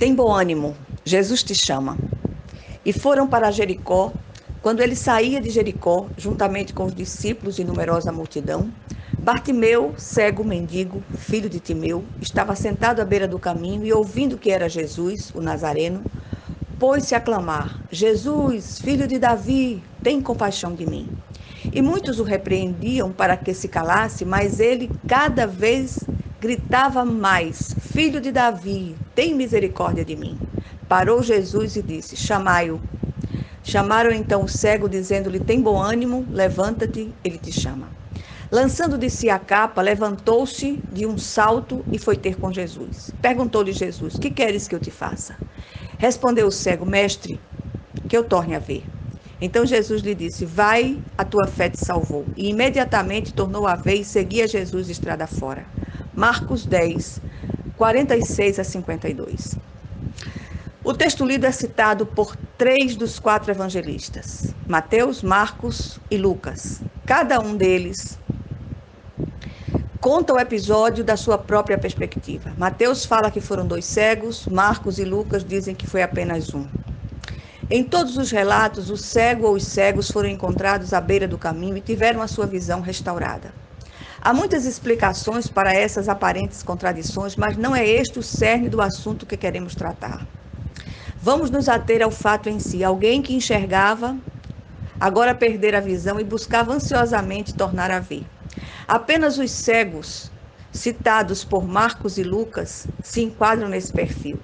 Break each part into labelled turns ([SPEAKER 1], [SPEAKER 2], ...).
[SPEAKER 1] Tem bom ânimo, Jesus te chama. E foram para Jericó. Quando ele saía de Jericó, juntamente com os discípulos e numerosa multidão, Bartimeu, cego mendigo, filho de Timeu, estava sentado à beira do caminho e, ouvindo que era Jesus, o Nazareno, pôs-se a clamar: Jesus, filho de Davi, tem compaixão de mim. E muitos o repreendiam para que se calasse, mas ele cada vez gritava mais: Filho de Davi, tem misericórdia de mim. Parou Jesus e disse: Chamai-o. Chamaram então o cego, dizendo-lhe: Tem bom ânimo, levanta-te, ele te chama. Lançando de si a capa, levantou-se de um salto e foi ter com Jesus. Perguntou-lhe Jesus: Que queres que eu te faça? Respondeu o cego: Mestre, que eu torne a ver. Então Jesus lhe disse: Vai, a tua fé te salvou. E imediatamente tornou a ver e seguia Jesus estrada fora. Marcos 10, 46 a 52. O texto lido é citado por 3 dos 4 evangelistas: Mateus, Marcos e Lucas. Cada um deles conta o episódio da sua própria perspectiva. Mateus fala que foram 2 cegos, Marcos e Lucas dizem que foi apenas um. Em todos os relatos, o cego ou os cegos foram encontrados à beira do caminho e tiveram a sua visão restaurada. Há muitas explicações para essas aparentes contradições, mas não é este o cerne do assunto que queremos tratar. Vamos nos ater ao fato em si. Alguém que enxergava, agora perder a visão e buscava ansiosamente tornar a ver. Apenas os cegos, citados por Marcos e Lucas, se enquadram nesse perfil.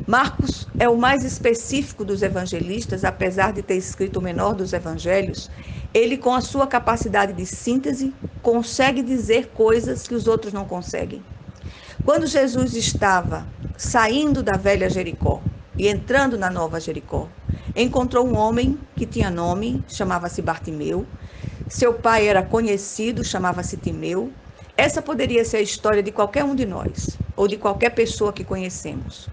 [SPEAKER 1] Marcos é o mais específico dos evangelistas, apesar de ter escrito o menor dos evangelhos. Ele, com a sua capacidade de síntese, consegue dizer coisas que os outros não conseguem. Quando Jesus estava saindo da velha Jericó e entrando na nova Jericó, encontrou um homem que tinha nome, chamava-se Bartimeu. Seu pai era conhecido, chamava-se Timeu. Essa poderia ser a história de qualquer um de nós, ou de qualquer pessoa que conhecemos.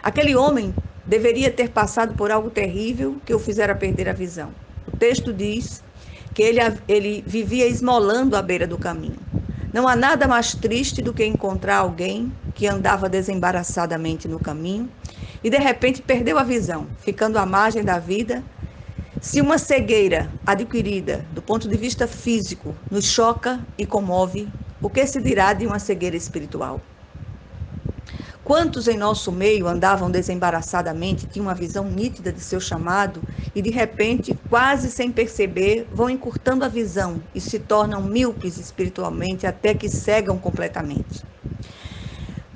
[SPEAKER 1] Aquele homem deveria ter passado por algo terrível que o fizera perder a visão. O texto diz que ele vivia esmolando à beira do caminho. Não há nada mais triste do que encontrar alguém que andava desembaraçadamente no caminho e de repente perdeu a visão, ficando à margem da vida. Se uma cegueira adquirida do ponto de vista físico nos choca e comove, o que se dirá de uma cegueira espiritual? Quantos em nosso meio andavam desembaraçadamente, tinham uma visão nítida de seu chamado e, de repente, quase sem perceber, vão encurtando a visão e se tornam míopes espiritualmente até que cegam completamente?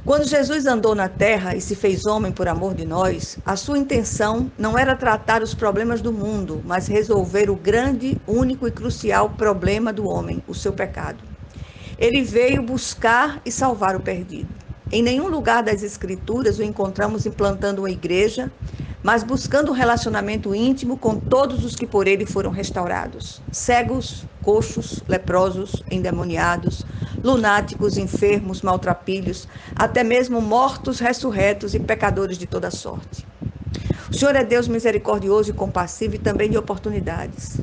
[SPEAKER 1] Quando Jesus andou na terra e se fez homem por amor de nós, a sua intenção não era tratar os problemas do mundo, mas resolver o grande, único e crucial problema do homem, o seu pecado. Ele veio buscar e salvar o perdido. Em nenhum lugar das Escrituras o encontramos implantando uma igreja, mas buscando um relacionamento íntimo com todos os que por ele foram restaurados: cegos, coxos, leprosos, endemoniados, lunáticos, enfermos, maltrapilhos, até mesmo mortos, ressurretos e pecadores de toda sorte. O Senhor é Deus misericordioso e compassivo e também de oportunidades.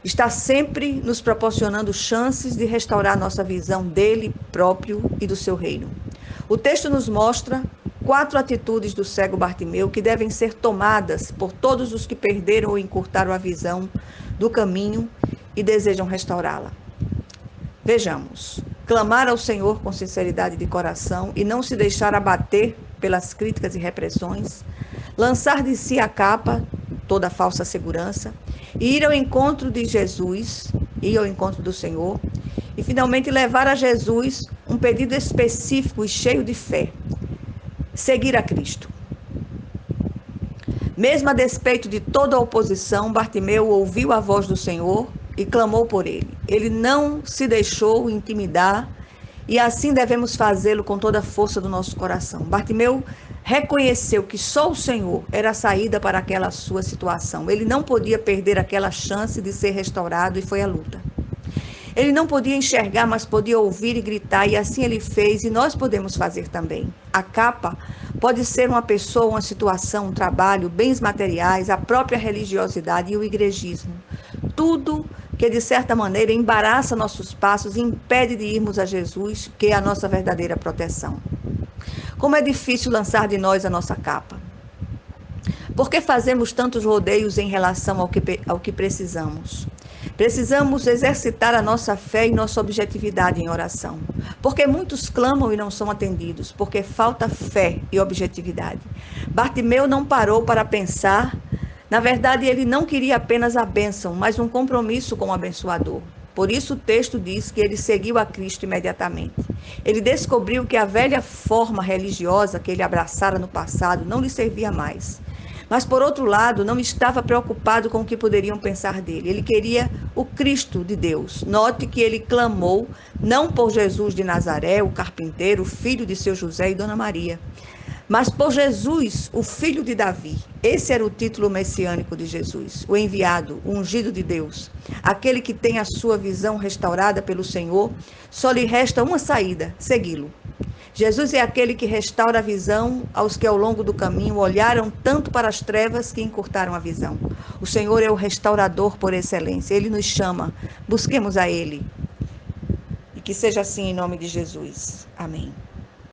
[SPEAKER 1] Está sempre nos proporcionando chances de restaurar nossa visão dele próprio e do seu reino. O texto nos mostra 4 atitudes do cego Bartimeu que devem ser tomadas por todos os que perderam ou encurtaram a visão do caminho e desejam restaurá-la. Vejamos: clamar ao Senhor com sinceridade de coração e não se deixar abater pelas críticas e repressões, lançar de si a capa, toda a falsa segurança, e ir ao encontro de Jesus, ir ao encontro do Senhor, e finalmente levar a Jesus um pedido específico e cheio de fé: seguir a Cristo. Mesmo a despeito de toda a oposição, Bartimeu ouviu a voz do Senhor e clamou por ele. Ele não se deixou intimidar e assim devemos fazê-lo com toda a força do nosso coração. Bartimeu reconheceu que só o Senhor era a saída para aquela sua situação. Ele não podia perder aquela chance de ser restaurado e foi à luta. Ele não podia enxergar, mas podia ouvir e gritar, e assim ele fez, e nós podemos fazer também. A capa pode ser uma pessoa, uma situação, um trabalho, bens materiais, a própria religiosidade e o igrejísmo. Tudo que, de certa maneira, embaraça nossos passos e impede de irmos a Jesus, que é a nossa verdadeira proteção. Como é difícil lançar de nós a nossa capa. Por que fazemos tantos rodeios em relação ao que precisamos? Precisamos exercitar a nossa fé e nossa objetividade em oração. Porque muitos clamam e não são atendidos, porque falta fé e objetividade. Bartimeu não parou para pensar. Na verdade, ele não queria apenas a bênção, mas um compromisso com o abençoador. Por isso o texto diz que ele seguiu a Cristo imediatamente. Ele descobriu que a velha forma religiosa que ele abraçara no passado não lhe servia mais. Mas, por outro lado, não estava preocupado com o que poderiam pensar dele. Ele queria o Cristo de Deus. Note que ele clamou não por Jesus de Nazaré, o carpinteiro, filho de seu José e Dona Maria, mas por Jesus, o filho de Davi. Esse era o título messiânico de Jesus, o enviado, o ungido de Deus. Aquele que tem a sua visão restaurada pelo Senhor, só lhe resta uma saída: segui-lo. Jesus é aquele que restaura a visão aos que ao longo do caminho olharam tanto para as trevas que encurtaram a visão. O Senhor é o restaurador por excelência. Ele nos chama. Busquemos a Ele. E que seja assim em nome de Jesus. Amém.